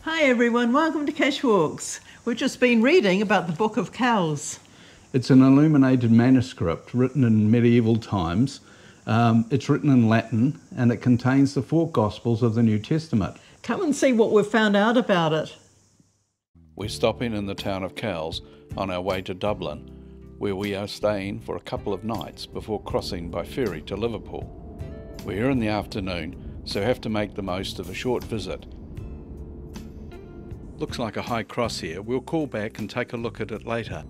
Hi everyone, welcome to Cache Walks. We've just been reading about the Book of Kells. It's an illuminated manuscript written in medieval times. It's written in Latin and it contains the 4 Gospels of the New Testament. Come and see what we've found out about it. We're stopping in the town of Kells on our way to Dublin, where we are staying for a couple of nights before crossing by ferry to Liverpool. We're here in the afternoon, so have to make the most of a short visit. Looks like a high cross here. We'll call back and take a look at it later.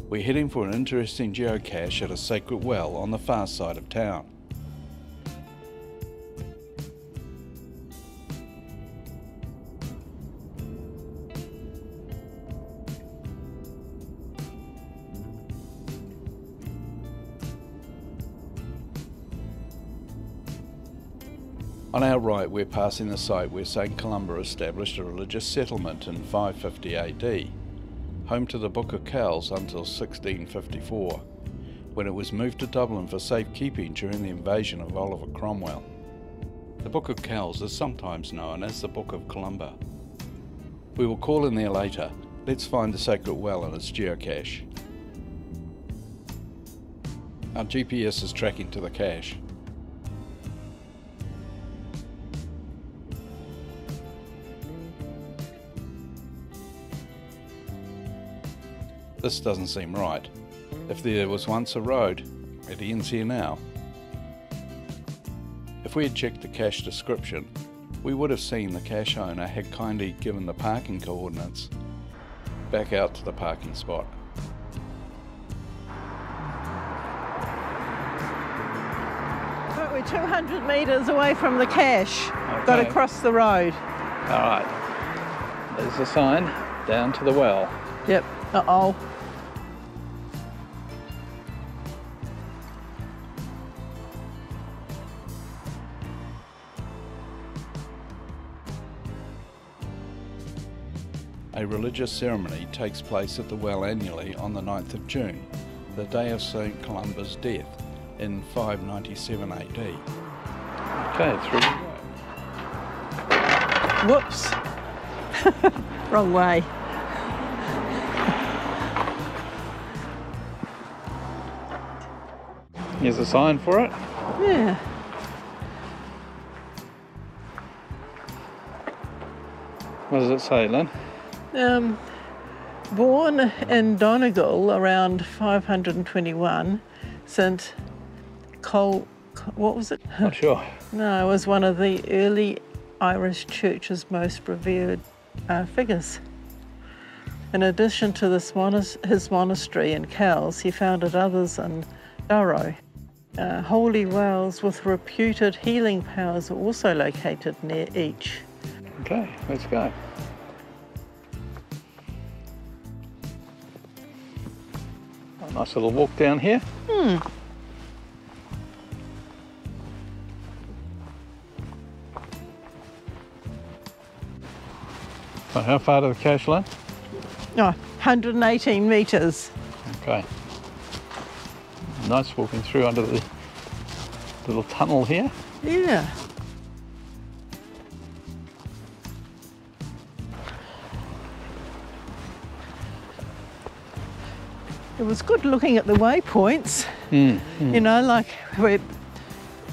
We're heading for an interesting geocache at a sacred well on the far side of town. On our right, we're passing the site where St Columba established a religious settlement in 550 AD, home to the Book of Kells until 1654, when it was moved to Dublin for safekeeping during the invasion of Oliver Cromwell. The Book of Kells is sometimes known as the Book of Columba. We will call in there later. Let's find the sacred well and its geocache. Our GPS is tracking to the cache. This doesn't seem right. If there was once a road, it ends here now. If we had checked the cache description, we would have seen the cache owner had kindly given the parking coordinates. Back out to the parking spot. Right, we're 200 metres away from the cache. Okay. Got to cross the road. Alright, there's a sign down to the well. Yep, uh-oh. A religious ceremony takes place at the well annually on the 9th of June, the day of St Columba's death in 597 AD. Okay, through you go. Whoops. Wrong way. Here's a sign for it. Yeah. What does it say, Lynn? Born in Donegal around 521, St. what was it? Not sure. No, it was one of the early Irish church's most revered figures. In addition to his monastery in Kells, he founded others in Durrow. Holy wells with reputed healing powers are also located near each. Okay, let's go. A nice little walk down here. So how far to the cache, Lynn? Oh, 118 metres. Okay. Nice walking through under the little tunnel here. Yeah. It was good looking at the waypoints. You know, like it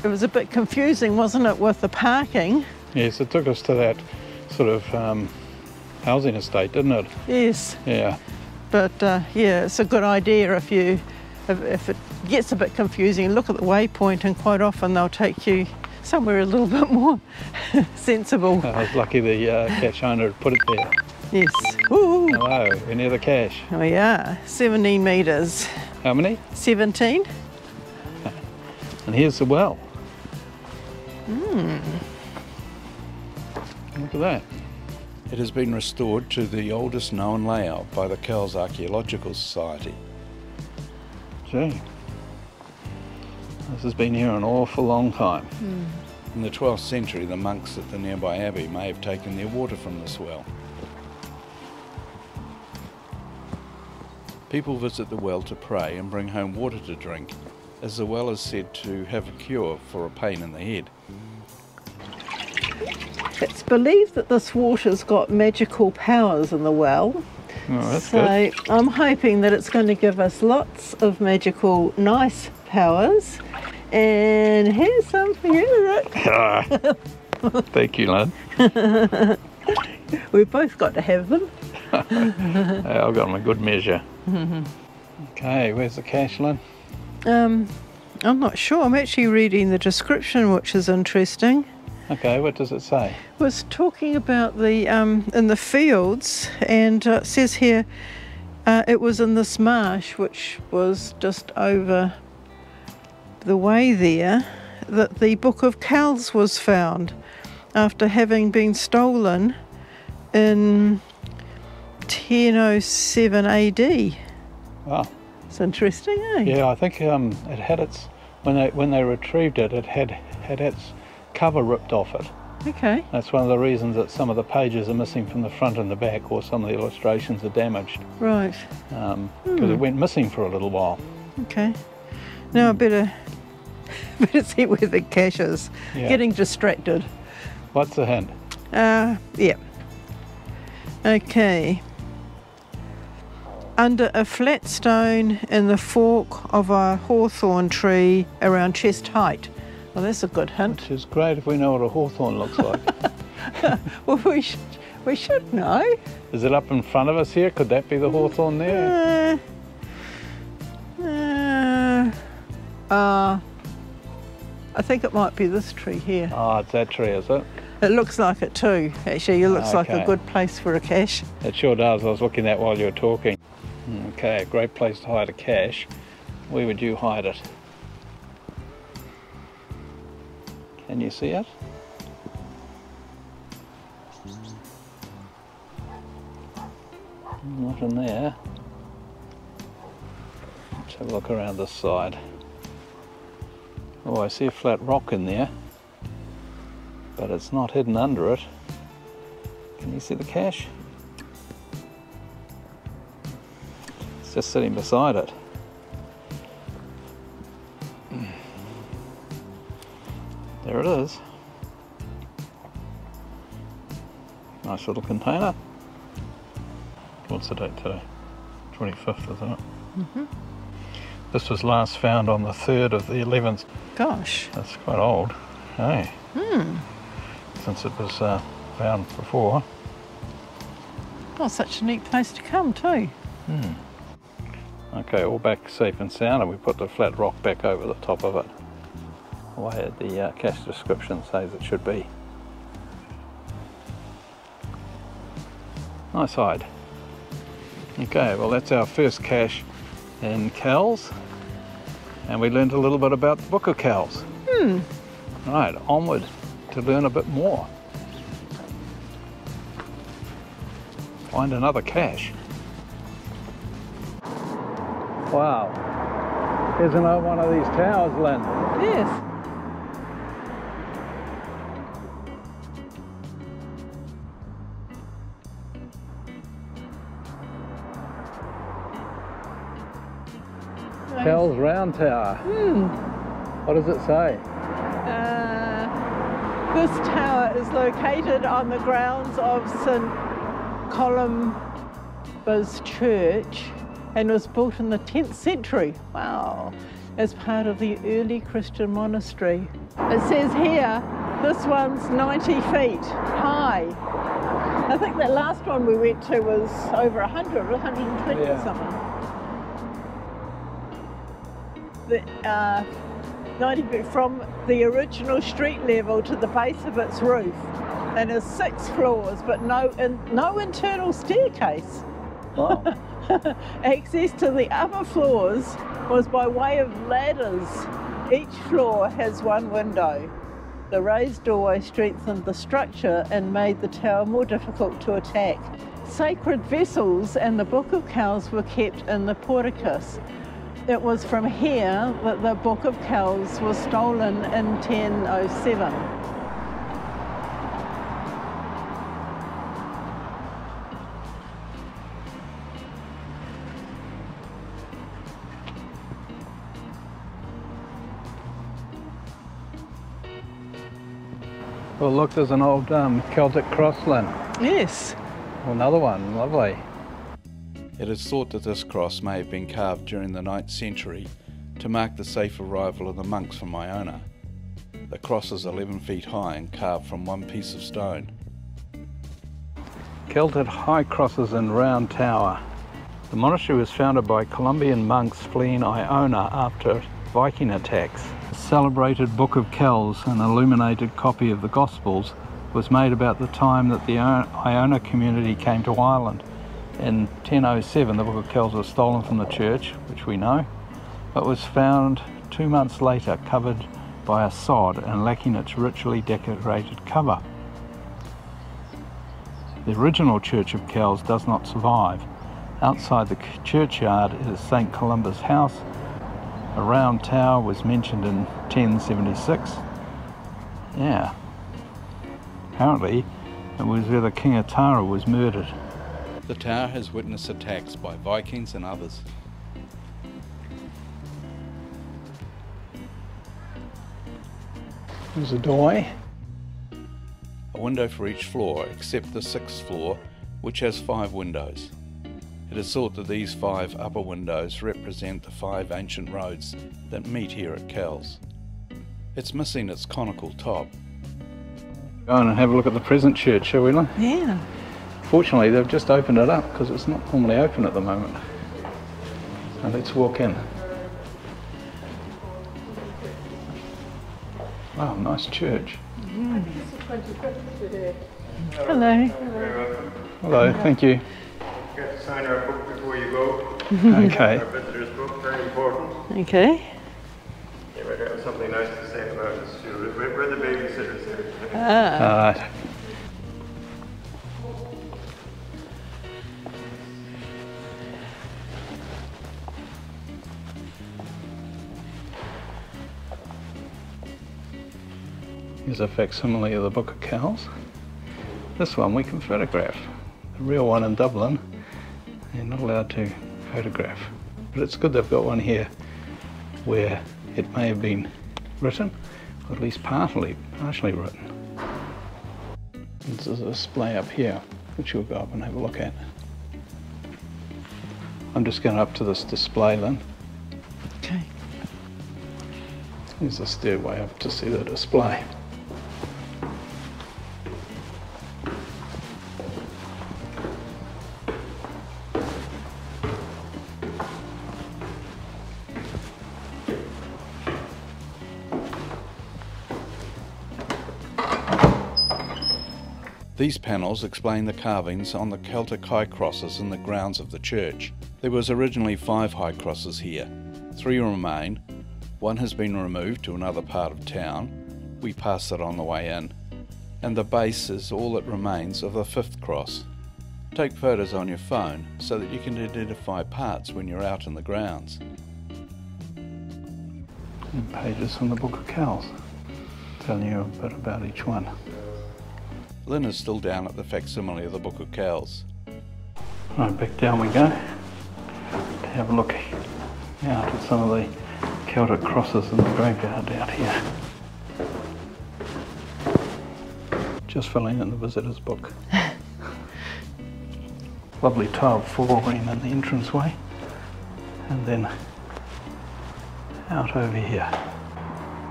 was a bit confusing, wasn't it, with the parking? Yes, it took us to that sort of housing estate, didn't it? Yes. Yeah. But yeah, it's a good idea if it gets a bit confusing, look at the waypoint, and quite often they'll take you somewhere a little bit more sensible. I was lucky the cache owner had put it there. Yes. Ooh. Hello, we're near the cache. Oh yeah, 17 metres. How many? 17. And here's the well. Look at that. It has been restored to the oldest known layout by the Kells Archaeological Society. Gee. This has been here an awful long time. In the 12th century, the monks at the nearby abbey may have taken their water from this well. People visit the well to pray and bring home water to drink, as the well is said to have a cure for a pain in the head. It's believed that this water's got magical powers in the well. Oh, that's So good. I'm hoping that it's going to give us lots of magical, nice powers. And here's some for you, Rick. Thank you, lad. We've both got to have them. I've got them a good measure. Okay, where's the cache, Lynn? I'm not sure. I'm actually reading the description, which is interesting. Okay, what does it say? It was talking about the in the fields, and it says here it was in this marsh, which was just over the way there, that the Book of Kells was found after having been stolen in 1007 AD. Wow. It's interesting, eh? Yeah, I think it had its, when they retrieved it, it had its cover ripped off it. Okay. That's one of the reasons that some of the pages are missing from the front and the back, or some of the illustrations are damaged. Right. Because it went missing for a little while. Okay. Now I better see where the cache is. Yeah. Getting distracted. What's the hint? Yeah. Okay. Under a flat stone in the fork of a hawthorn tree around chest height. Well, that's a good hint. Which is great if we know what a hawthorn looks like. Well, we should know. Is it up in front of us here? Could that be the hawthorn there? I think it might be this tree here. Oh, it's that tree, is it? It looks like it too. Actually, it looks like a Okay. good place for a cache. It sure does. I was looking at that while you were talking. Okay, a great place to hide a cache. Where would you hide it? Can you see it? Not in there. Let's have a look around this side. Oh, I see a flat rock in there, but it's not hidden under it. Can you see the cache? It's just sitting beside it. There it is. Nice little container. What's the date today? 25th, isn't it? Mm-hmm. This was last found on the 3rd of the 11th. Gosh. That's quite old. Hey. Since it was found before. Oh, such a neat place to come too. Okay, all back safe and sound, and we put the flat rock back over the top of it. The way the cache description says it should be. Nice hide. Okay, well that's our first cache in Kells, and we learned a little bit about the Book of Kells. Right, onward to learn a bit more. Find another cache. Wow, here's another one of these towers, Lynn. Yes. Kells Round Tower. What does it say? This tower is located on the grounds of St. Columba's Church and was built in the 10th century. Wow. As part of the early Christian monastery. It says here, this one's 90 feet high. I think that last one we went to was over 100, 120 Yeah. something. 90 feet from the original street level to the base of its roof, and there's 6 floors, but no internal staircase. Wow. Access to the upper floors was by way of ladders. Each floor has one window. The raised doorway strengthened the structure and made the tower more difficult to attack. Sacred vessels and the Book of Kells were kept in the porticus. It was from here that the Book of Kells was stolen in 1007. Well, look, there's an old Celtic cross, Lynn. Yes. Another one, lovely. It is thought that this cross may have been carved during the 9th century to mark the safe arrival of the monks from Iona. The cross is 11 feet high and carved from one piece of stone. Celtic high crosses and round tower. The monastery was founded by Colombian monks fleeing Iona after Viking attacks. The celebrated Book of Kells, an illuminated copy of the Gospels, was made about the time that the Iona community came to Ireland. In 1007, the Book of Kells was stolen from the church, which we know, but was found 2 months later covered by a sod and lacking its richly decorated cover. The original church of Kells does not survive. Outside the churchyard is St. Columba's house. A round tower was mentioned in 1076. Yeah. Apparently, it was where the King of Tara was murdered. The tower has witnessed attacks by Vikings and others. There's a doorway. A window for each floor except the 6th floor, which has 5 windows. It is thought that these 5 upper windows represent the 5 ancient roads that meet here at Kells. It's missing its conical top. Go on and have a look at the present church, shall we, Lynn? Yeah. Fortunately, they've just opened it up because it's not normally open at the moment. So let's walk in. Wow, nice church. Hello. Hello, thank you. You got to sign our book before you go. Okay. Our visitor's book, very important. Okay. You might have something nice to say about us too. We're the babysitters here today. Ah. Here's a facsimile of the Book of Kells. This one we can photograph. The real one in Dublin, you're not allowed to photograph. But it's good they've got one here where it may have been written, or at least partially written. There's a display up here, which we'll go up and have a look at. I'm just going up to this display, Lynn. Okay. There's a stairway up to see the display. These panels explain the carvings on the Celtic high crosses in the grounds of the church. There was originally 5 high crosses here. 3 remain. 1 has been removed to another part of town. We passed it on the way in. And the base is all that remains of the 5th cross. Take photos on your phone so that you can identify parts when you're out in the grounds. And pages from the Book of Kells, telling you a bit about each one. Lynn is still down at the facsimile of the Book of Kells. Right, back down we go to have a look out at some of the Celtic crosses in the graveyard out here. Just filling in the visitor's book. Lovely tiled flooring in the entranceway, and then out over here.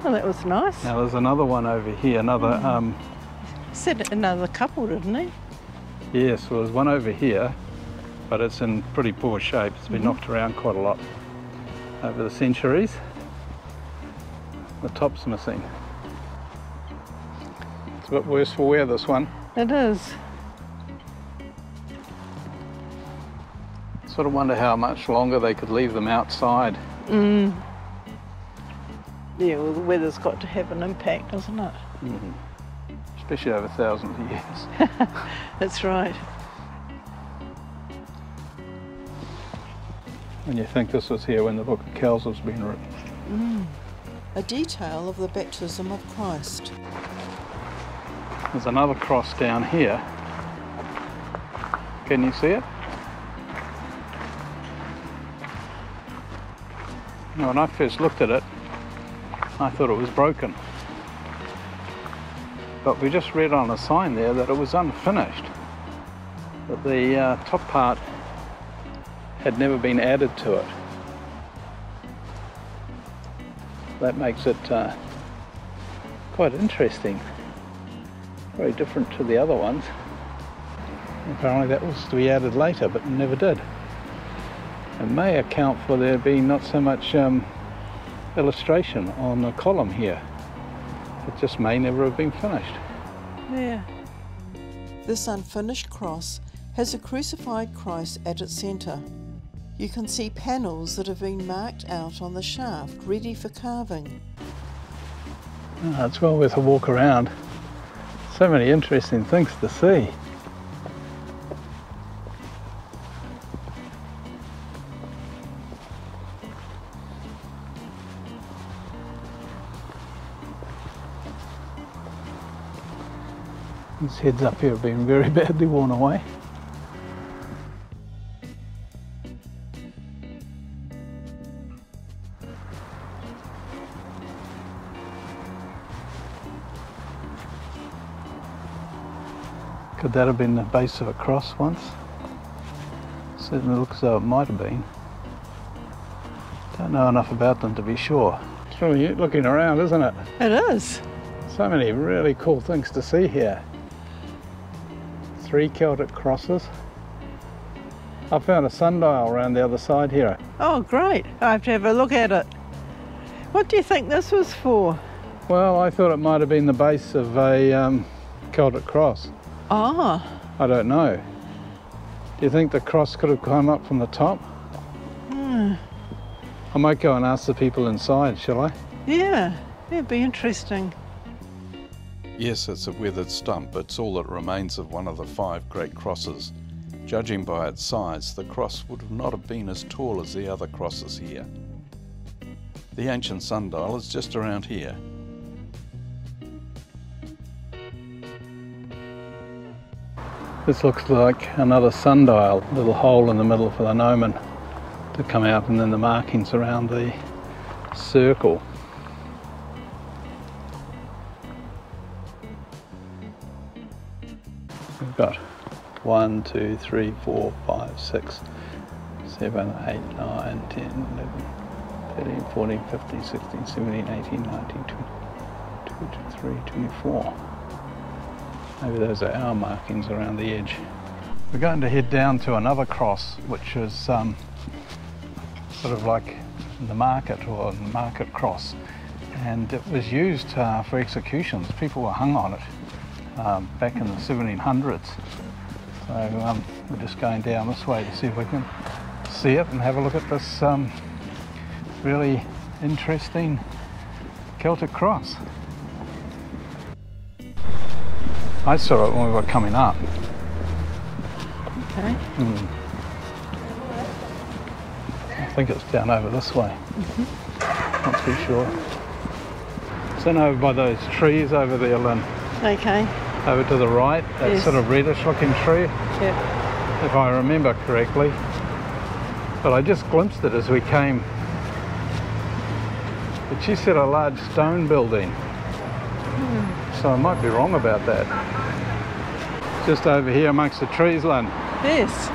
Well, that was nice. Now there's another one over here, another Said another couple, didn't he? yes, well there's one over here, but it's in pretty poor shape. It's been knocked around quite a lot over the centuries. The top's missing. It's a bit worse for wear, this one. It is. Sort of wonder how much longer they could leave them outside. Yeah, well, the weather's got to have an impact, doesn't it? Especially over thousands of years. That's right. And you think this was here when the Book of Kells was being written. A detail of the baptism of Christ. There's another cross down here. Can you see it? Now, when I first looked at it, I thought it was broken. but we just read on a sign there that it was unfinished, that the top part had never been added to it. That makes it quite interesting, very different to the other ones. Apparently that was to be added later, but never did. It may account for there being not so much illustration on the column here. It just may never have been finished. Yeah. This unfinished cross has a crucified Christ at its centre. You can see panels that have been marked out on the shaft, ready for carving. It's well worth a walk around. So many interesting things to see. These heads up here have been very badly worn away. Could that have been the base of a cross once? Certainly looks as though it might have been. Don't know enough about them to be sure. It's really neat looking around, isn't it? It is. So many really cool things to see here. 3 Celtic crosses. I found a sundial around the other side here. Oh, great. I have to have a look at it. What do you think this was for? Well, I thought it might have been the base of a Celtic cross. Ah. I don't know. Do you think the cross could have come up from the top? I might go and ask the people inside, shall I? Yeah, it'd be interesting. Yes, it's a weathered stump. It's all that remains of one of the 5 great crosses. Judging by its size, the cross would not have been as tall as the other crosses here. The ancient sundial is just around here. This looks like another sundial, little hole in the middle for the gnomon to come out, and then the markings around the circle. We've got 1, 2, 3, 4, 5, 6, 7, 8, 9, 10, 11, 13, 14, 15, 16, 17, 18, 19, 20, 22, 23, 24. Maybe those are our markings around the edge. We're going to head down to another cross, which is sort of like the market, or the market cross. And it was used for executions. People were hung on it back in the 1700s. So we're just going down this way to see if we can see it and have a look at this really interesting Celtic cross. I saw it when we were coming up. Okay. I think it's down over this way. Not too sure. It's in over by those trees over there, Lynn. Okay. Over to the right, that Yes. sort of reddish looking tree, Yep. if I remember correctly. But I just glimpsed it as we came. But she said a large stone building. So I might be wrong about that. Just over here amongst the trees, Lynn. Yes.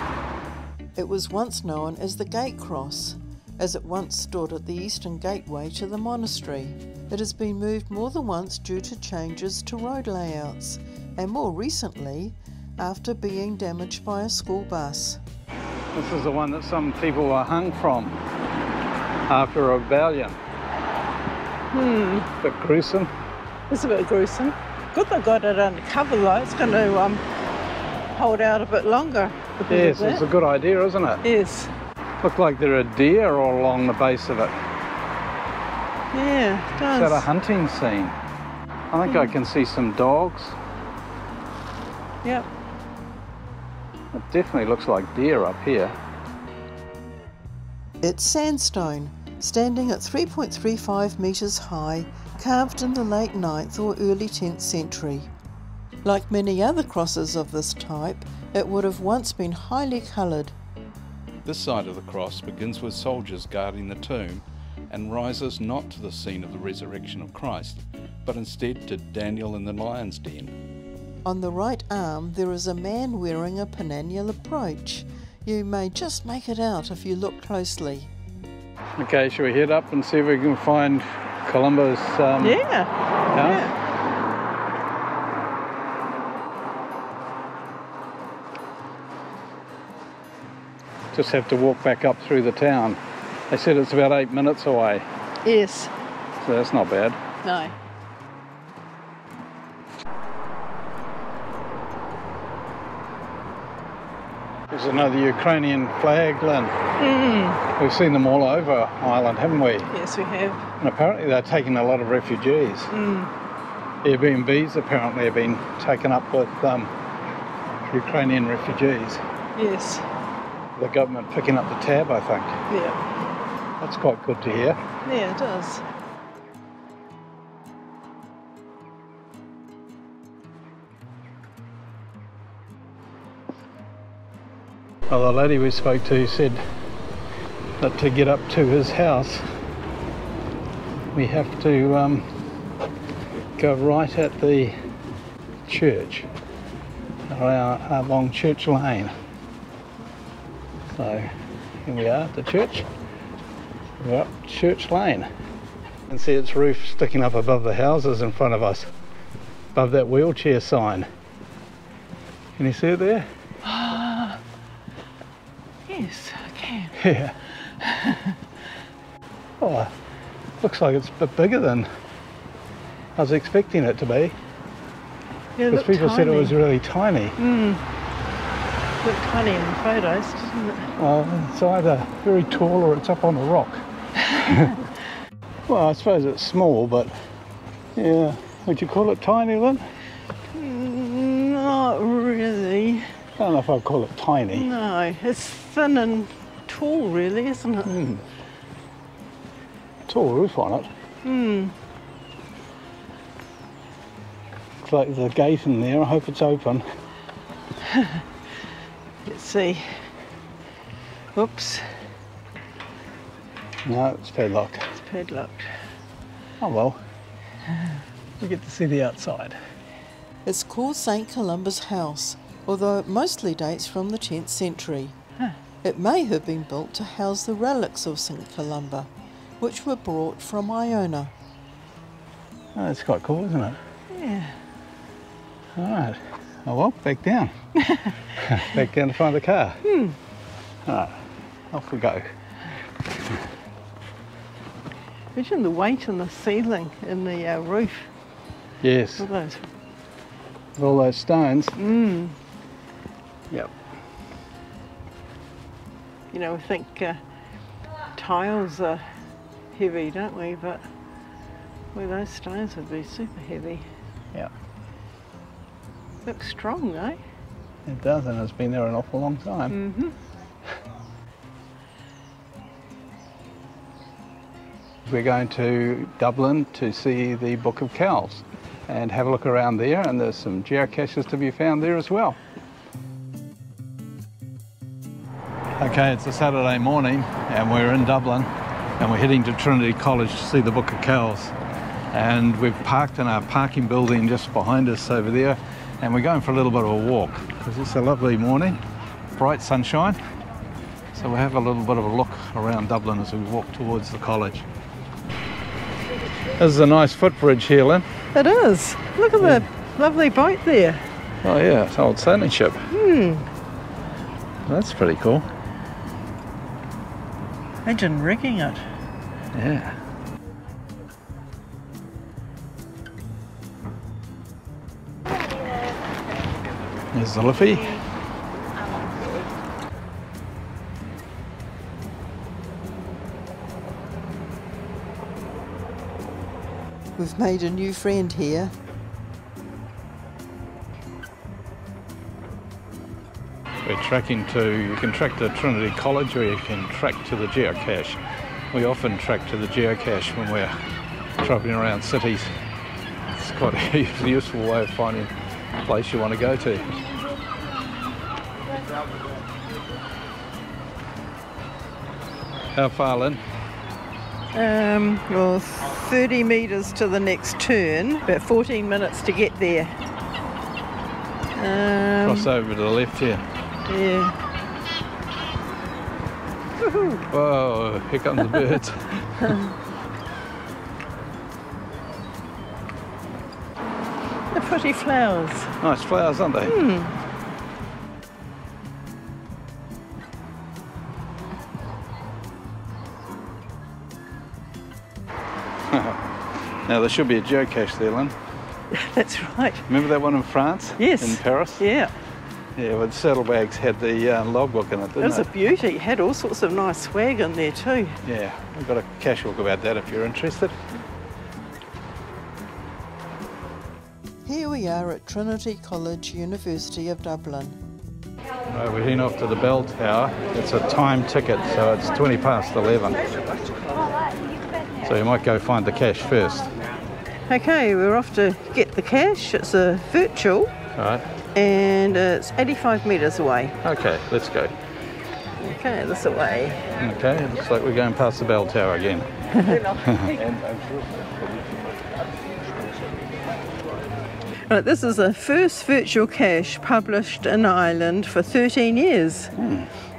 It was once known as the Gate Cross, as it once stood at the eastern gateway to the monastery. It has been moved more than once due to changes to road layouts, and more recently after being damaged by a school bus. This is the one that some people were hung from after a rebellion. Bit gruesome. It's a bit gruesome. Good they got it under cover though. It's going to hold out a bit longer. Yes, it's a good idea, isn't it? Yes. Look like there are deer all along the base of it. Yeah, it does. Is that a hunting scene? I think I can see some dogs. Yep. It definitely looks like deer up here. It's sandstone, standing at 3.35 metres high, carved in the late 9th or early 10th century. Like many other crosses of this type, it would have once been highly coloured. This side of the cross begins with soldiers guarding the tomb, and rises not to the scene of the resurrection of Christ, but instead to Daniel in the lion's den. On the right arm there is a man wearing a penannular brooch. You may just make it out if you look closely. Okay, shall we head up and see if we can find Columba's house? Yeah. Just have to walk back up through the town. They said it's about 8 minutes away, Yes. so that's not bad. No. There's another Ukrainian flag, Lynn. We've seen them all over Ireland, haven't we? Yes, we have. And apparently they're taking a lot of refugees. Airbnbs apparently have been taken up with Ukrainian refugees. Yes. The government picking up the tab, I think. Yeah. That's quite good to hear. Yeah, it does. Well, the lady we spoke to said that to get up to his house we have to go right at the church, along Church Lane. So here we are at the church. We're up Church Lane. You can see its roof sticking up above the houses in front of us, above that wheelchair sign. Can you see it there? Yes, I can. Yeah. Oh, looks like it's a bit bigger than I was expecting it to be. Yeah, Because people said it was really tiny. Looked tiny in the photos, didn't it? Well, it's either very tall or it's up on a rock. Well, I suppose it's small, but yeah. Would you call it tiny, Lynn? Not really. I don't know if I'd call it tiny. No, it's thin and tall, really, isn't it? Tall roof on it. Looks like there's a gate in there. I hope it's open. Let's see. Whoops, No, it's padlocked. it's padlocked. Oh well. You get to see the outside. It's called St Columba's house, although it mostly dates from the 10th century. It may have been built to house the relics of St Columba, which were brought from Iona. Oh, that's quite cool, isn't it? Yeah. All right. Oh well, back down. Back down to find the car. All right, off we go. Imagine the weight in the ceiling, in the roof. Yes, All those. with all those stones. Yep. You know, we think tiles are heavy, don't we? But well, those stones would be super heavy. Yep. Looks strong, though. It does, and it's been there an awful long time. We're going to Dublin to see the Book of Kells and have a look around there, and there's some geocaches to be found there as well. Okay, it's a Saturday morning and we're in Dublin and we're heading to Trinity College to see the Book of Kells, and we've parked in our parking building just behind us over there, and we're going for a little bit of a walk because it's a lovely morning, bright sunshine, so we'll have a little bit of a look around Dublin as we walk towards the college. This is a nice footbridge here, Lynn. It is. Look at the lovely boat there. Oh yeah, it's an old sailing ship. That's pretty cool. Imagine rigging it. Yeah. There's the Liffey. We've made a new friend here. We're tracking to, you can track to Trinity College or you can track to the Geocache. We often track to the Geocache when we're travelling around cities. It's quite a useful way of finding a place you want to go to. How far, Lynn? Well, 30 metres to the next turn, about 14 minutes to get there. Cross over to the left here. Yeah. Woohoo. Whoa, here comes the birds. The pretty flowers. Nice flowers, aren't they? Now there should be a geocache there, Lynn. That's right. Remember that one in France? Yes. In Paris? Yeah. Yeah, well, the saddlebags had the logbook in it, didn't It was a beauty. It had all sorts of nice swag in there too. Yeah, we've got a cache book about that if you're interested. Here we are at Trinity College, University of Dublin. Right, we're heading off to the bell tower. It's a time ticket, so it's 20 past 11. So you might go find the cache first. Okay, we're off to get the cache. It's a virtual Right. and it's 85 metres away. Okay, let's go. Okay, this away. Okay, it looks like we're going past the bell tower again. Right, this is the first virtual cache published in Ireland for 13 years.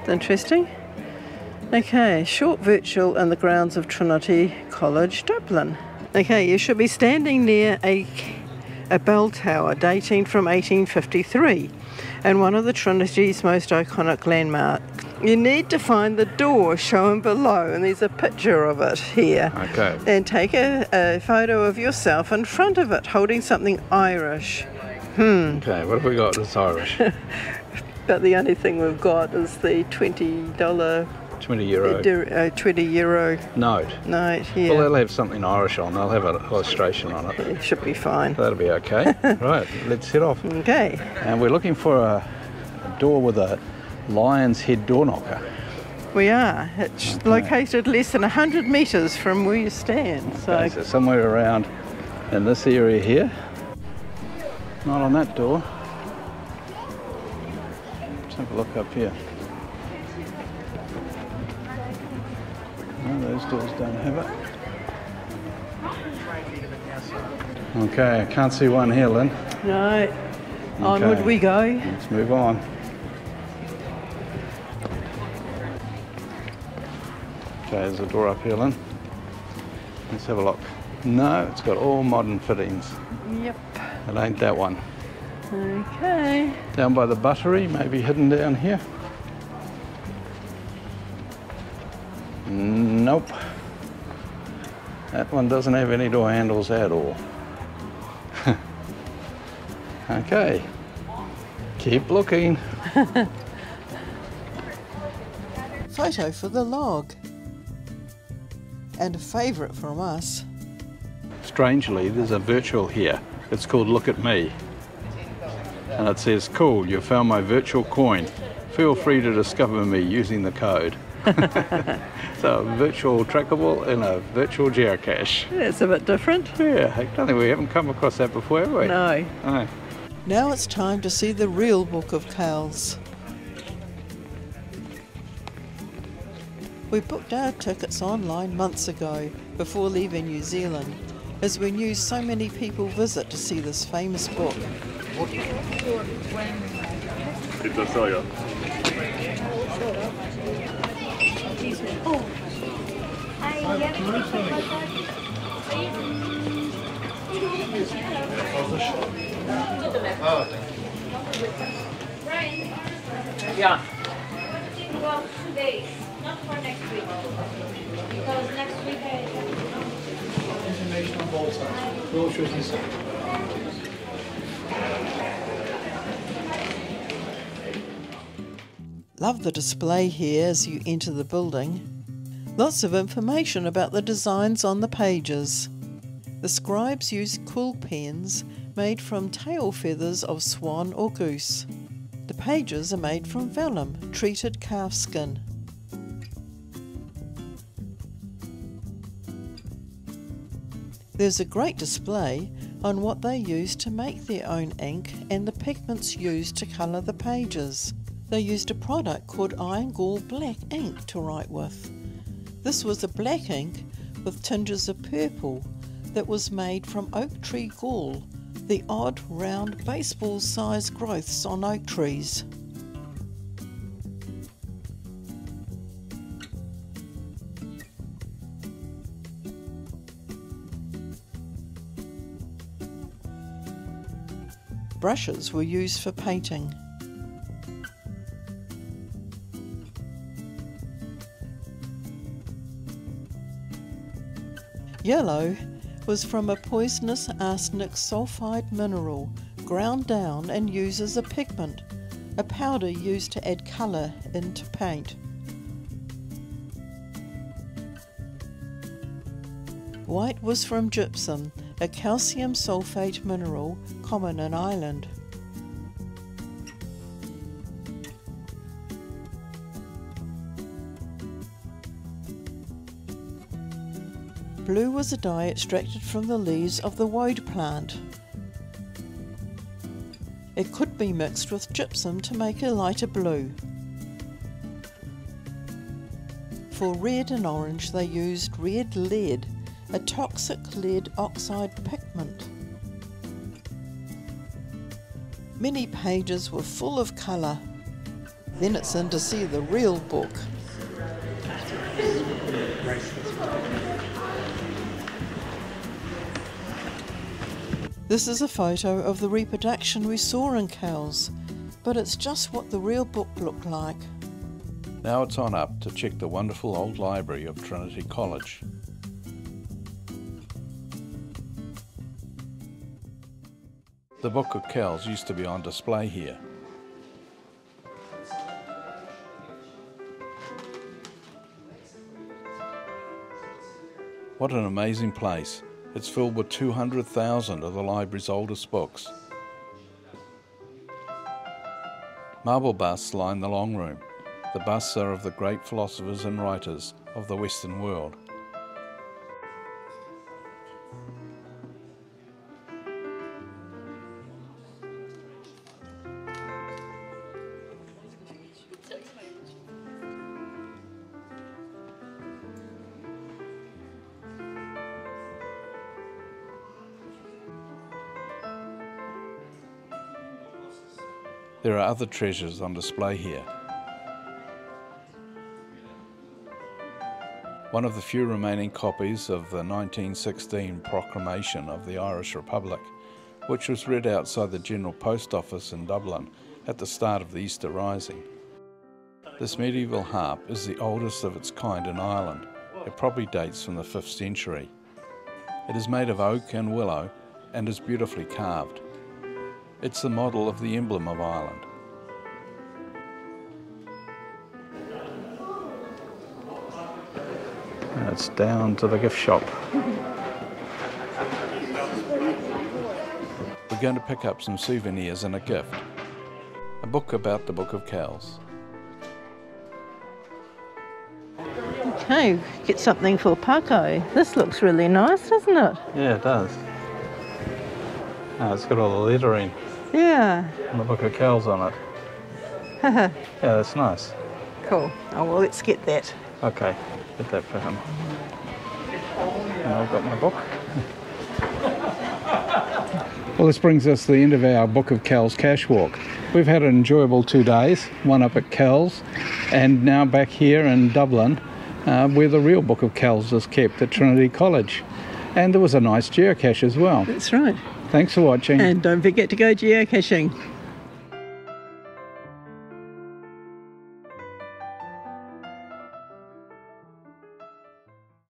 It's interesting. Okay, short virtual in the grounds of Trinity College, Dublin. Okay, you should be standing near a bell tower dating from 1853 and one of the Trinity's most iconic landmarks. You need to find the door shown below, and there's a picture of it here. Okay. And take a photo of yourself in front of it, holding something Irish. Okay, what have we got that's Irish? But the only thing we've got is the $20 20 euro 20 euro note. note here. Well, they'll have something Irish on. They'll have an illustration on it. It should be fine. That'll be okay. Right, let's head off. Okay. And we're looking for a door with a lion's head door knocker. We are. It's located less than 100 metres from where you stand. Okay, so somewhere around in this area here. Not on that door. Let's have a look up here. No, those doors don't have it. Okay, I can't see one here, Lynn. No. Onward we go. Let's move on. Okay, there's a door up here, Lynn. Let's have a look. No, it's got all modern fittings. Yep. It ain't that one. Okay. Down by the buttery, maybe hidden down here. Nope. That one doesn't have any door handles at all. Okay. Keep looking. Photo for the log. And a favourite from us. Strangely, there's a virtual here. It's called Look at Me. And it says, cool, you found my virtual coin. Feel free to discover me using the code. So virtual trackable in a virtual geocache. That's a bit different. Yeah, I don't think we haven't come across that before, have we? No. No. Now it's time to see the real Book of Kells. We booked our tickets online months ago before leaving New Zealand, as we knew so many people visit to see this famous book. Yeah. Well, 2 days, not for next week. Because next week Information on both sides. Brochures inside. Love the display here as you enter the building. Lots of information about the designs on the pages. The scribes use quill pens made from tail feathers of swan or goose. The pages are made from vellum, treated calf skin. There's a great display on what they use to make their own ink and the pigments used to colour the pages. They used a product called iron gall black ink to write with. This was a black ink with tinges of purple that was made from oak tree gall, the odd round baseball-sized growths on oak trees. Brushes were used for painting. Yellow was from a poisonous arsenic sulfide mineral ground down and used as a pigment, a powder used to add colour into paint. White was from gypsum, a calcium sulfate mineral common in Ireland. Blue was a dye extracted from the leaves of the woad plant. It could be mixed with gypsum to make a lighter blue. For red and orange they used red lead, a toxic lead oxide pigment. Many pages were full of colour. Then it's in to see the real book. This is a photo of the reproduction we saw in Kells, but it's just what the real book looked like. Now it's on up to check the wonderful old library of Trinity College. The Book of Kells used to be on display here. What an amazing place. It's filled with 200,000 of the library's oldest books. Marble busts line the long room. The busts are of the great philosophers and writers of the Western world. There are other treasures on display here. One of the few remaining copies of the 1916 Proclamation of the Irish Republic, which was read outside the General Post Office in Dublin at the start of the Easter Rising. This medieval harp is the oldest of its kind in Ireland. It probably dates from the 5th century. It is made of oak and willow and is beautifully carved. It's the model of the emblem of Ireland. It's down to the gift shop. We're going to pick up some souvenirs and a gift. A book about the Book of Kells. Okay, get something for Paco. This looks really nice, doesn't it? Yeah, it does. Oh, it's got all the lettering. Yeah. And the Book of Kells on it. Yeah, that's nice. Cool. Oh, well, let's get that. Okay, get that for him. And I've got my book. Well, this brings us to the end of our Book of Kells cache walk. We've had an enjoyable 2 days, one up at Kells and now back here in Dublin where the real Book of Kells is kept at Trinity College. And there was a nice geocache as well. That's right. Thanks for watching. And don't forget to go geocaching.